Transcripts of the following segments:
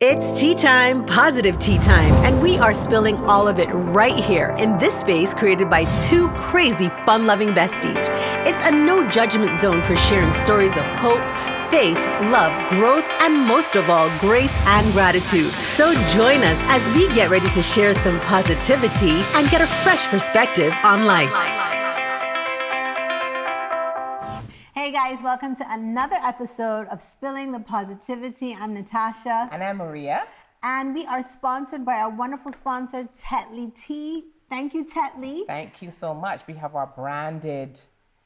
It's tea time, positive tea time, and we are spilling all of it right here in this space created by two crazy, fun-loving besties. It's a no-judgment zone for sharing stories of hope, faith, love, growth, and most of all, grace and gratitude. So join us as we get ready to share some positivity and get a fresh perspective on life. Hey guys, welcome to another episode of Spilling the Positivity. I'm Natasha. And I'm Maria. And we are sponsored by our wonderful sponsor, Tetley Tea. Thank you, Tetley. Thank you so much. We have our branded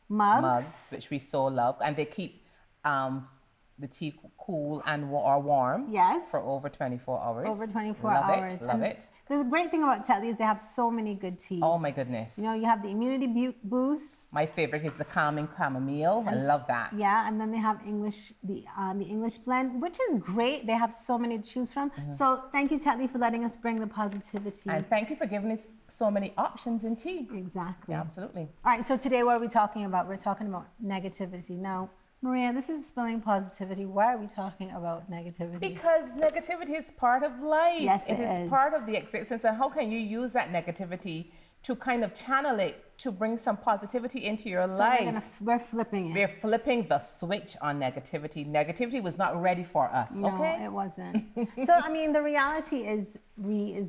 mugs, which we so love. And they keep the tea cool and warm. Yes. For over 24 hours. Over 24 love hours. Love it. The great thing about Tetley is they have so many good teas. Oh my goodness. You know, you have the immunity boost. My favorite is the calming chamomile. I love that. Yeah, and then they have the English blend, which is great. They have so many to choose from. So thank you, Tetley, for letting us bring the positivity. And thank you for giving us so many options in tea. Exactly. Yeah, absolutely. All right, so today what are we talking about? We're talking about negativity. Now, Maria, this is Spilling Positivity. Why are we talking about negativity? Because negativity is part of life. Yes, it is part of the existence. And how can you use that negativity to kind of channel it to bring some positivity into your life? We're flipping it. We're flipping the switch on negativity. Negativity was not ready for us, okay? No, it wasn't. So, I mean, the reality is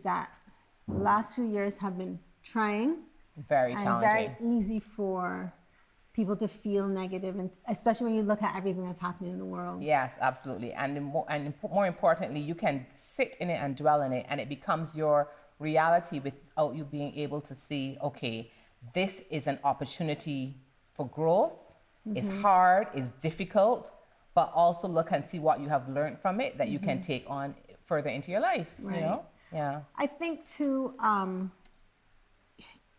that the last few years have been trying. Very challenging. And very easy for people to feel negative, and especially when you look at everything that's happening in the world. Yes, absolutely. And more importantly, you can sit in it and dwell in it, and it becomes your reality without you being able to see, okay, this is an opportunity for growth. It's hard, it's difficult, but also look and see what you have learned from it that you can take on further into your life, right. You know? Yeah. I think too,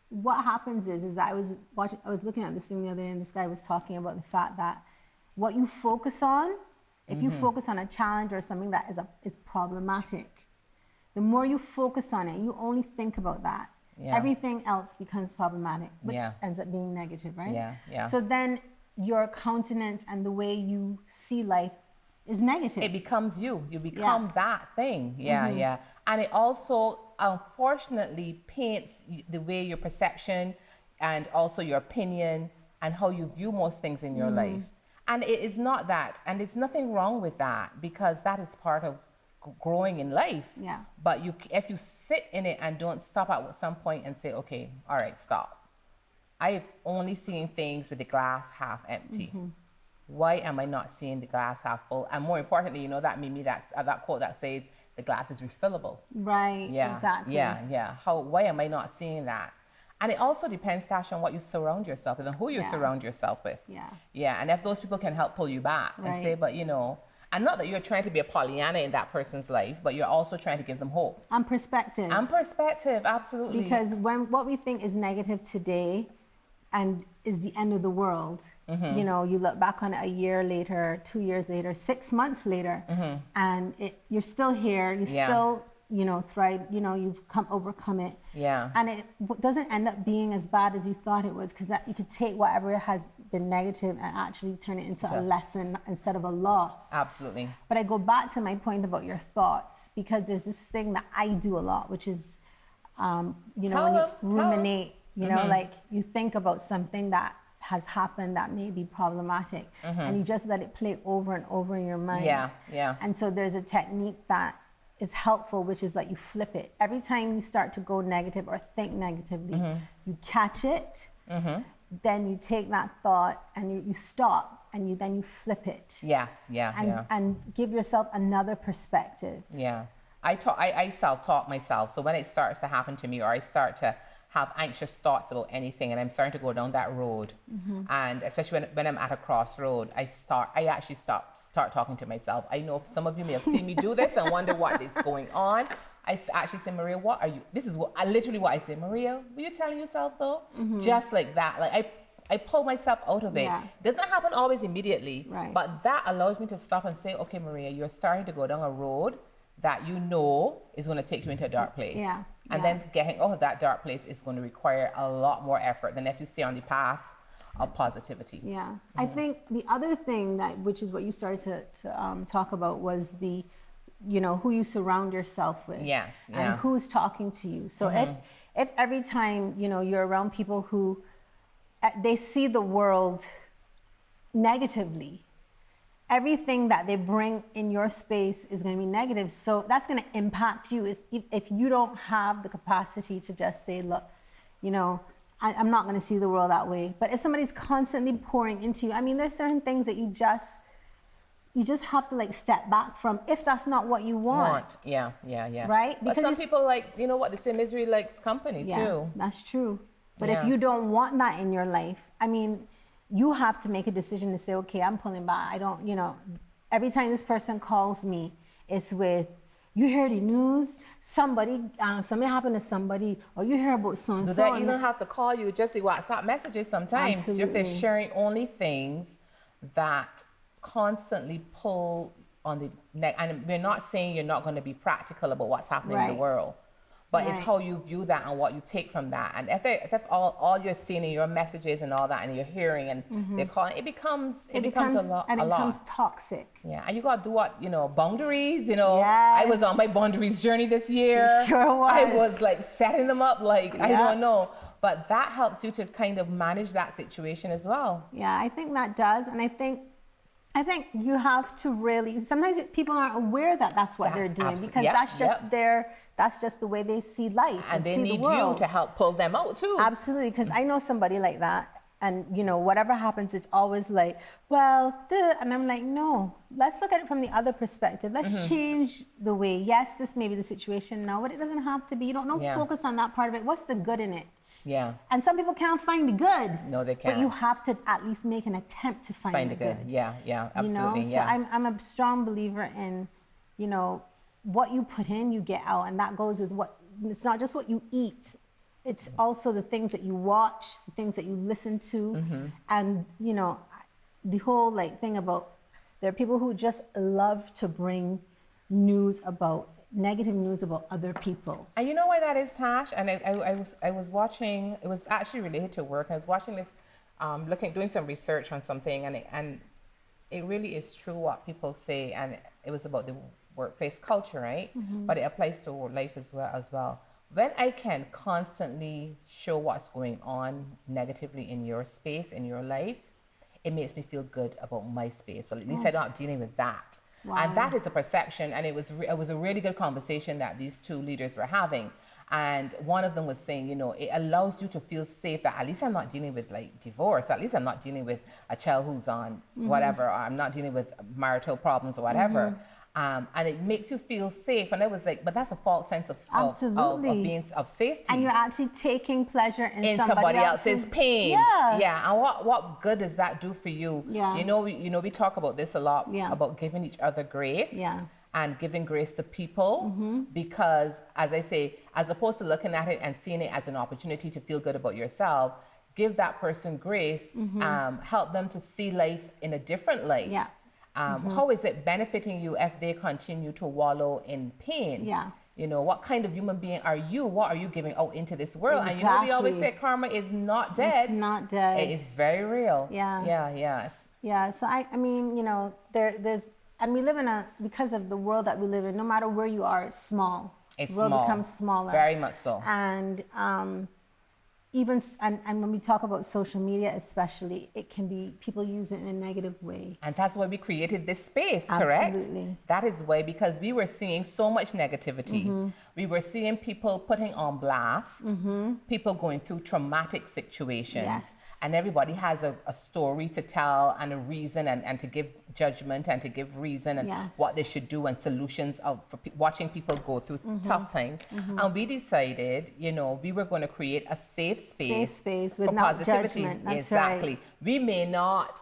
what happens is that I was looking at this thing the other day, and this guy was talking about the fact that what you focus on, if you focus on a challenge or something that is problematic, the more you focus on it, you only think about that. Yeah. Everything else becomes problematic, which ends up being negative, right? Yeah, yeah. So then your countenance and the way you see life is negative. It becomes you. You become that thing. Yeah, yeah. And it also, unfortunately, paints the way your perception and also your opinion and how you view most things in your life. And it is not that. And there's nothing wrong with that, because that is part of growing in life. Yeah. But if you sit in it and don't stop at some point and say, okay, all right, stop. I've only seen things with the glass half empty. Why am I not seeing the glass half full? And more importantly, you know, that quote that says the glass is refillable. Right. Yeah. Exactly. Yeah. Yeah. Why am I not seeing that? And it also depends, Tasha, on what you surround yourself with and who you surround yourself with. Yeah. Yeah. And if those people can help pull you back and say, but you know, and not that you're trying to be a Pollyanna in that person's life, but you're also trying to give them hope. And perspective. Absolutely. Because what we think is negative today and is the end of the world, you know, you look back on it a year later, 2 years later, 6 months later, and you're still here, you still, you know, thrive, you know, you've overcome it. Yeah. And it doesn't end up being as bad as you thought it was, because you could take whatever has been negative and actually turn it into a lesson instead of a loss. Absolutely. But I go back to my point about your thoughts, because there's this thing that I do a lot, which is, you know, when you ruminate, you know, like you think about something that has happened that may be problematic, and you just let it play over and over in your mind. Yeah, yeah. And so there's a technique that is helpful, which is like you flip it. Every time you start to go negative or think negatively, you catch it, then you take that thought and you stop, and then you flip it. Yes, and give yourself another perspective. Yeah. I self-talk myself. So when it starts to happen to me, or I start to have anxious thoughts about anything, and I'm starting to go down that road, and especially when I'm at a crossroad, I actually start talking to myself. I know some of you may have seen me do this and wonder what is going on. I actually say, Maria, what are you? This is literally what I say, Maria, were you telling yourself though? Just like that. Like I pull myself out of it. Yeah. Doesn't happen always immediately, right. But that allows me to stop and say, okay, Maria, you're starting to go down a road that you know is going to take you into a dark place. Yeah. And then getting out of that dark place is going to require a lot more effort than if you stay on the path of positivity. Yeah. I think the other thing which is what you started to talk about, was you know, who you surround yourself with. Yes, yeah. And who's talking to you. So if every time, you know, you're around people who they see the world negatively, everything that they bring in your space is going to be negative. So that's going to impact you if you don't have the capacity to just say, look, you know, I'm not going to see the world that way. But if somebody's constantly pouring into you, I mean, there's certain things that you just have to like step back from if that's not what you want. Yeah. Right? Because some people, like, you know what, they say misery likes company too. That's true. But if you don't want that in your life, I mean, you have to make a decision to say, okay, I'm pulling back. I don't, you know, every time this person calls me, it's with, you hear the news, something happened to somebody, or you hear about so-and-so. Do they even have to call you? Just the WhatsApp messages sometimes. Absolutely. If they're sharing only things that constantly pull on the neck. And we're not saying you're not going to be practical about what's happening in the world. But it's how you view that and what you take from that. And if all you're seeing in your messages and all that, and you're hearing and they're calling, it becomes a lot. And it becomes toxic. Yeah, and you got to do what, you know, boundaries, you know. Yes. I was on my boundaries journey this year. She sure was. I was like setting them up like, I don't know. But that helps you to kind of manage that situation as well. Yeah, I think that does. And I think you have to really, sometimes people aren't aware that that's what they're doing because that's just the way they see life and they need you to help pull them out too. Absolutely, because I know somebody like that, and you know, whatever happens, it's always like, well, and I'm like, no, let's look at it from the other perspective. Let's change the way. Yes, this may be the situation now, but it doesn't have to be. You don't focus on that part of it. What's the good in it? Yeah. And some people can't find the good. No, they can't. But you have to at least make an attempt to find the good. Yeah, absolutely. You know? So I'm a strong believer in, you know, what you put in, you get out. And that goes with it's not just what you eat. It's also the things that you watch, the things that you listen to. And, you know, the whole like thing about, there are people who just love to bring negative news about other people. And you know why that is, Tash? And I was watching, it was actually related to work. I was watching this, doing some research on something, and it really is true what people say, and it was about the workplace culture, right? But it applies to life as well. When I can constantly show what's going on negatively in your space, in your life, it makes me feel good about my space. But at least I'm not dealing with that. Wow. And that is a perception, and it was a really good conversation that these two leaders were having. And one of them was saying, you know, it allows you to feel safe that at least I'm not dealing with like divorce, at least I'm not dealing with a child who's on whatever, or I'm not dealing with marital problems or whatever. And it makes you feel safe. And I was like, but that's a false sense of safety. And you're actually taking pleasure in somebody else's pain. Yeah. And what good does that do for you? Yeah. You know, we talk about this a lot, about giving each other grace. Yeah. And giving grace to people, because, as I say, as opposed to looking at it and seeing it as an opportunity to feel good about yourself, give that person grace, help them to see life in a different light. Yeah. How is it benefiting you if they continue to wallow in pain? Yeah. You know, what kind of human being are you? What are you giving out into this world? Exactly. And you know, we always say karma is not dead. It's not dead. It is very real. Yeah. Yeah. So I mean, you know, there's, and we live because of the world that we live in, no matter where you are, it's small. The world becomes smaller. Very much so. And and when we talk about social media especially, it can be, people use it in a negative way. And that's why we created this space, correct? Absolutely. That is why, because we were seeing so much negativity. We were seeing people putting on blast, people going through traumatic situations. Yes. And everybody has a story to tell and a reason and to give judgment and to give reason and what they should do and solutions for watching people go through tough times. And we decided, you know, we were going to create a safe space with no judgment. That's exactly. Right. We may not,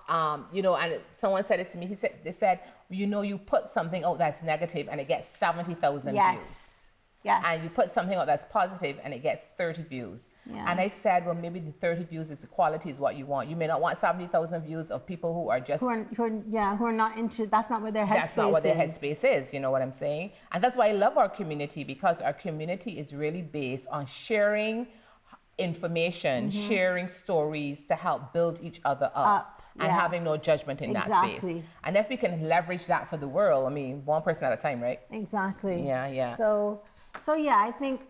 you know, and someone said this to me. They said, you know, you put something out that's negative and it gets 70,000 views. Yes. And you put something out that's positive and it gets 30 views. Yeah. And I said, well, maybe the 30 views is the quality is what you want. You may not want 70,000 views of people who are just... who are not into, that's not where their headspace is. That's not what their headspace is, you know what I'm saying? And that's why I love our community, because our community is really based on sharing information, sharing stories to help build each other up. and having no judgment in that space. And if we can leverage that for the world, I mean, one person at a time, right? Exactly. Yeah. So yeah, I think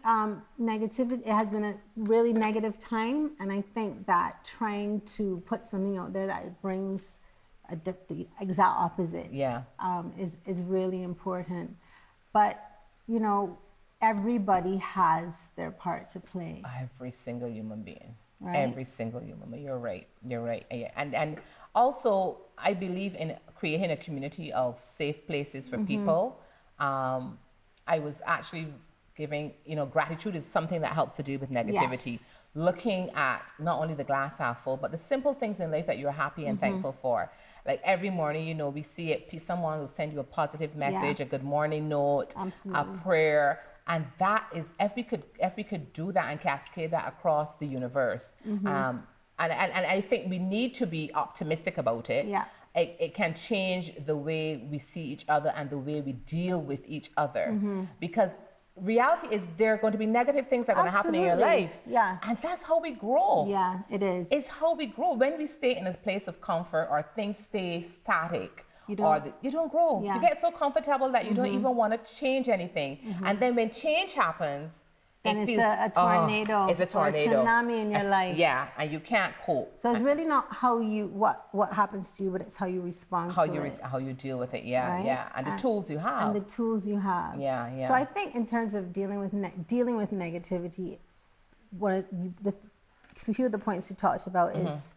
negativity, it has been a really negative time, and I think that trying to put something out there that brings the exact opposite is really important. But, you know, everybody has their part to play. Every single human being. Right? Every single human being. You're right. Yeah. And also, I believe in creating a community of safe places for people. I was actually giving, you know, gratitude is something that helps to deal with negativity. Yes. Looking at not only the glass half full, but the simple things in life that you're happy and thankful for. Like every morning, you know, we see it, someone will send you a positive message, a good morning note, a prayer. And that is, if we could do that and cascade that across the universe, and I think we need to be optimistic about it. Yeah. It can change the way we see each other and the way we deal with each other. Because reality is there are going to be negative things that are going to happen in your life. Yeah. And that's how we grow. Yeah, it is. It's how we grow. When we stay in a place of comfort or things stay static, you don't grow. Yeah. You get so comfortable that you don't even want to change anything. And then when change happens, then it's a tornado. It's a tornado. Or a tsunami in your life. Yeah, and you can't cope. So it's really not how you what happens to you, but it's how you respond to it. How you deal with it. Yeah, right? Yeah. And the tools you have. And the tools you have. Yeah. So I think in terms of dealing with negativity, the few of the points you talked about is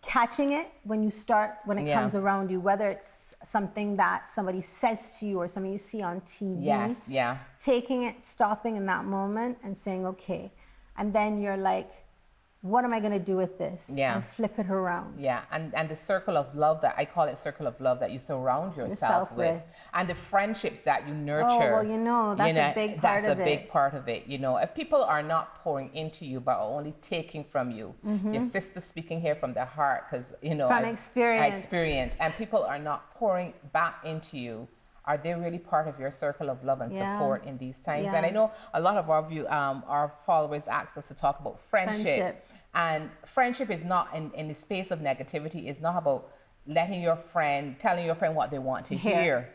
catching it when it comes around you, whether it's something that somebody says to you or something you see on TV. Yes, yeah. Taking it, stopping in that moment and saying, okay. And then you're like, what am I going to do with this? Yeah. And flip it around. Yeah, and the circle of love that I call it circle of love that you surround yourself with. And the friendships that you nurture. Oh, well, you know, that's a big part of it. That's a big part of it. You know, if people are not pouring into you, but are only taking from you, your sister speaking here from the heart, because, you know, from experience, and people are not pouring back into you, are they really part of your circle of love and support in these times? And I know a lot of our followers ask us to talk about friendship. And friendship is not in the space of negativity. It's not about telling your friend what they want to hear.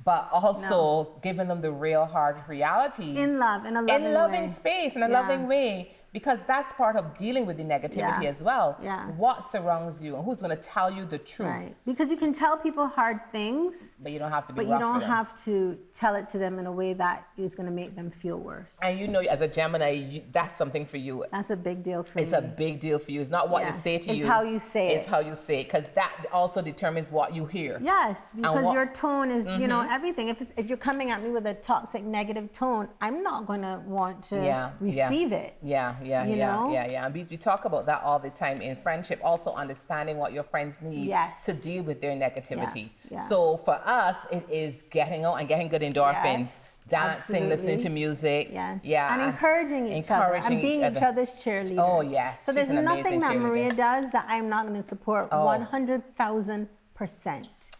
But also giving them the real hard realities. In love, in a loving space, in a loving way. Because that's part of dealing with the negativity as well. Yeah. What surrounds you and who's going to tell you the truth. Right. Because you can tell people hard things. But you don't have to be rough. But you don't have to tell it to them in a way that is going to make them feel worse. And you know, as a Gemini, that's something for you. That's a big deal for you. It's a big deal for you. It's not what you say to you. It's how you say it. It's how you say it. Because that also determines what you hear. Yes. Because your tone is, you know, everything. If you're coming at me with a toxic, negative tone, I'm not going to want to receive it. And we talk about that all the time in friendship, also understanding what your friends need to deal with their negativity. So for us, it is getting out and getting good endorphins, dancing, listening to music. And encouraging each other and being each other's cheerleaders. Oh, yes. So there's nothing that Maria does that I'm not going to support 100,000%.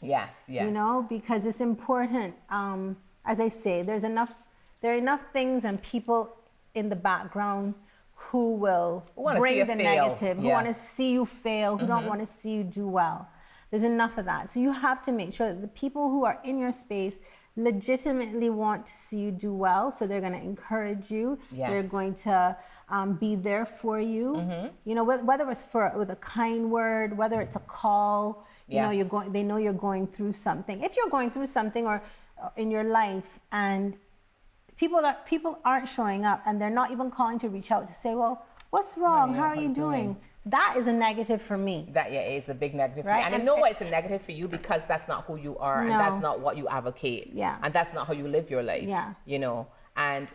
Yes. You know, because it's important. As I say, there are enough things and people in the background who will bring the negative, who want to see you fail, who don't want to see you do well. There's enough of that. So you have to make sure that the people who are in your space legitimately want to see you do well. So they're going to encourage you. They're going to be there for you. You know, whether it's with a kind word, whether it's a call, you know, they know you're going through something. If you're going through something or in your life and people aren't showing up and they're not even calling to reach out to say, well, what's wrong? How are you doing? That is a negative for me. That it's a big negative for me. And I know why it's a negative for you, because that's not who you are and that's not what you advocate. And that's not how you live your life. You know, and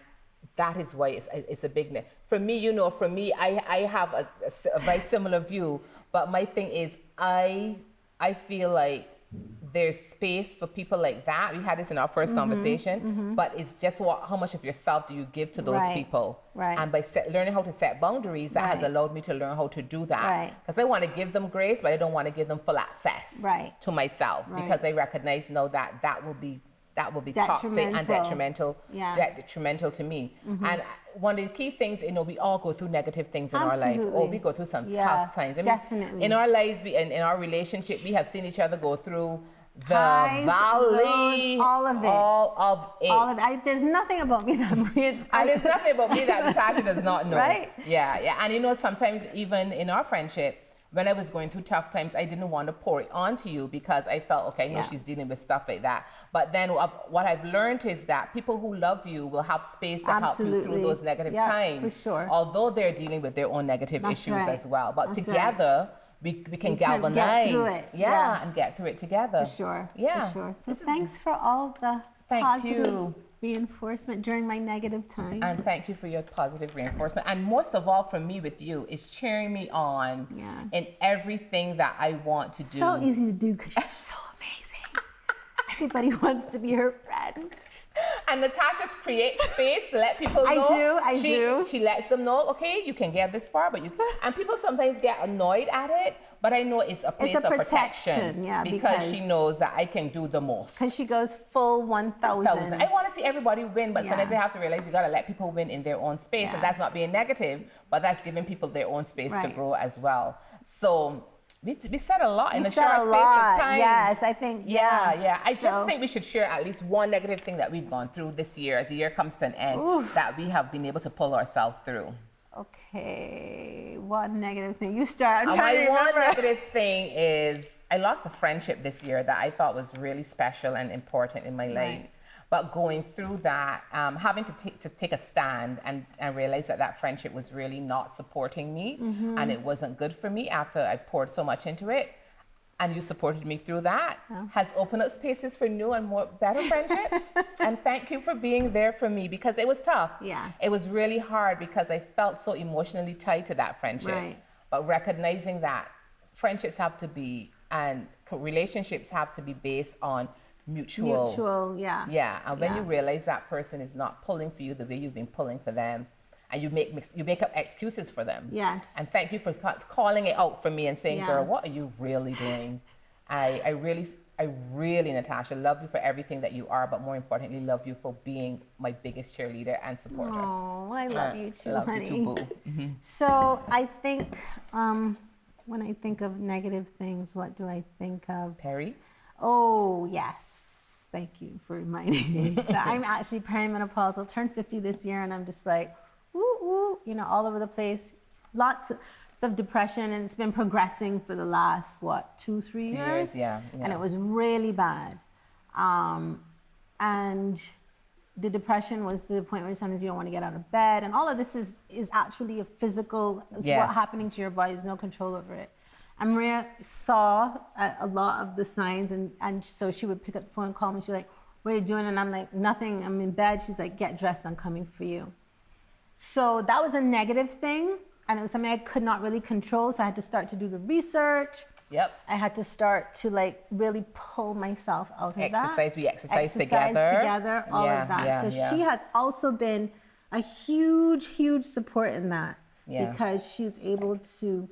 that is why it's a big negative. For me, you know, I have a very similar view, but my thing is I feel like there's space for people like that. We had this in our first conversation, but it's just how much of yourself do you give to those people? And by learning how to set boundaries, that has allowed me to learn how to do that. Because I want to give them grace, but I don't want to give them full access to myself, because I recognize now that that will be toxic and detrimental to me. And one of the key things, we all go through negative things in our life. Oh, we go through some tough times. I mean, definitely. In our lives, in our relationship, we have seen each other go through the highs, valley, lows, all of it. All of it. There's nothing about me that Maria... And there's nothing about me that Natasha does not know. Right? Yeah. And sometimes even in our friendship, when I was going through tough times, I didn't want to pour it onto you because I felt, okay, I know she's dealing with stuff like that. But then what I've learned is that people who love you will have space to help you through those negative times. For sure. Although they're dealing with their own negative issues as well. But together, we can galvanize. Get through it. And get through it together. For sure. Yeah. For sure. So thanks for all the positive reinforcement during my negative time. And thank you for your positive reinforcement. And most of all, for me with you, is cheering me on in everything that I want to do. So easy to do because she's so amazing. Everybody wants to be her friend. And Natasha creates space to let people know. I do. She lets them know, okay, you can get this far, but and people sometimes get annoyed at it, but I know it's a place of protection. Yeah, because she knows that I can do the most. Because she goes full 1,000. I want to see everybody win, but sometimes I have to realize you got to let people win in their own space. And that's not being negative, but that's giving people their own space to grow as well. So we said a lot in a short space of time. Yes, I think. Yeah. I just think we should share at least one negative thing that we've gone through this year as the year comes to an end that we have been able to pull ourselves through. Okay, one negative thing. You start. I'm trying to remember. One negative thing is I lost a friendship this year that I thought was really special and important in my life. But going through that, having to take a stand and realize that friendship was really not supporting me and it wasn't good for me after I poured so much into it. And you supported me through that, has opened up spaces for new and better friendships. And thank you for being there for me because it was tough. Yeah. It was really hard because I felt so emotionally tied to that friendship. Right. But recognizing that friendships have to be, and relationships have to be based on mutual, yeah. And when you realize that person is not pulling for you the way you've been pulling for them, and you make up excuses for them. Yes. And thank you for calling it out for me and saying, girl, what are you really doing? I really, Natasha, love you for everything that you are, but more importantly, love you for being my biggest cheerleader and supporter. Oh, I love you too, honey. You too, boo. So I think when I think of negative things, what do I think of? Perry? Oh, yes. Thank you for reminding me. So I'm actually perimenopausal. Turned 50 this year, and I'm just like, woo, all over the place. Lots of depression, and it's been progressing for the last, 2-3 years? Yeah. And it was really bad. And the depression was to the point where sometimes you don't want to get out of bed. And all of this is actually a physical, what's happening to your body. There's no control over it. And Maria saw a lot of the signs, and so she would pick up the phone and call me. She's like, what are you doing? And I'm like, nothing, I'm in bed. She's like, get dressed, I'm coming for you. So that was a negative thing, and it was something I could not really control, so I had to start to do the research. Yep. I had to start to really pull myself out of that. We exercise together. All of that. So she has also been a huge, huge support in that because she's able to,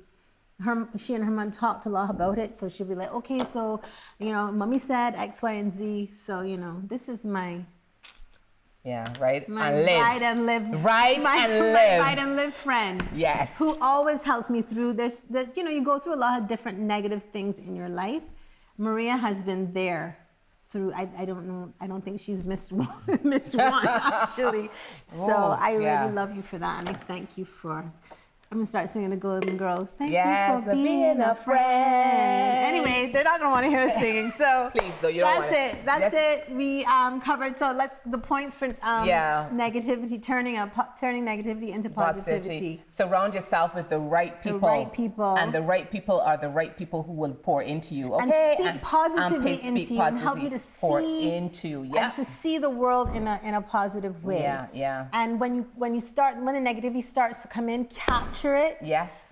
she and her mom talked a lot about it. So she'll be like, okay, so, mommy said X, Y, and Z. So, this is my... ride and live friend. Yes. Who always helps me through this. You go through a lot of different negative things in your life. Maria has been there through. I don't know. I don't think she's missed one actually. So I really love you for that, and I thank you for. I'm gonna start singing the Golden Girls. Thank you for being a friend. Anyway, they're not gonna want to hear us singing, so please, though, you don't want it. That's it. We covered. So the points for negativity, turning negativity into positivity. Surround yourself with the right people. And the right people are the right people who will pour into you. Okay, and speak positively into you and help you to and to see the world in a positive way. Yeah. And when the negativity starts to come in, capture it,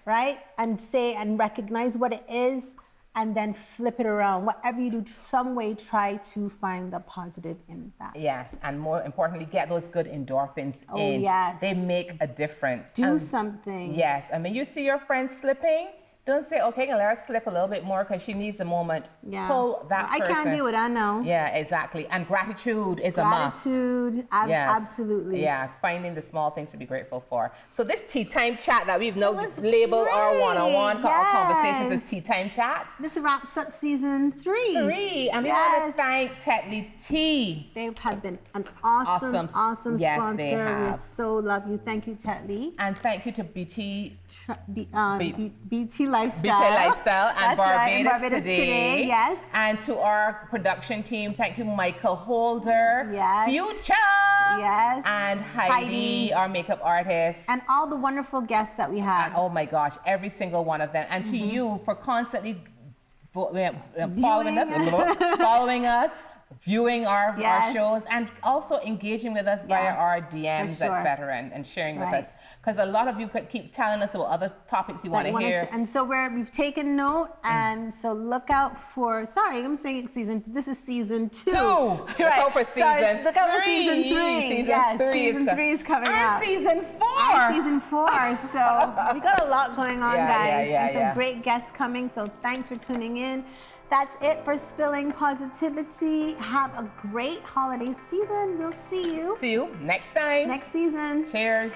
right, and say and recognize what it is, and then flip it around. Whatever you do, some way try to find the positive in that. Yes, and more importantly, get those good endorphins in. Yes, they make a difference. Do something. Yes, I mean, you see your friends slipping, Don't say, okay, let her slip a little bit more because she needs the moment. Yeah. Pull that I person. can't do it, I know. Yeah, exactly. And gratitude is a must. Gratitude, Yes. absolutely. Yeah, finding the small things to be grateful for. So this tea time chat that we've now labeled our one-on-one, our conversations as tea time chats. This wraps up season 3. And we want to thank Tetley Tea. They have been an awesome Yes, sponsor. they have. We so love you. Thank you, Tetley. And thank you to BTLifestyle and Barbados today. Yes. And to our production team, thank you, Michael Holder, Yes. Future, Yes. and Heidi, our makeup artist. And all the wonderful guests that we had. Oh my gosh, every single one of them. And to you for constantly following us, viewing our shows, and also engaging with us via our DMs, etc., and sharing with us. Because a lot of you could keep telling us about other topics you want to hear. And so we've taken note, and so look out for, I'm saying this is season 2. Look out for season 3. Look out for season 3. Season 3 is coming up. And season 4. So we got a lot going on, guys. And some great guests coming, so thanks for tuning in. That's it for Spilling Positivity. Have a great holiday season. We'll see you. See you next time. Next season. Cheers.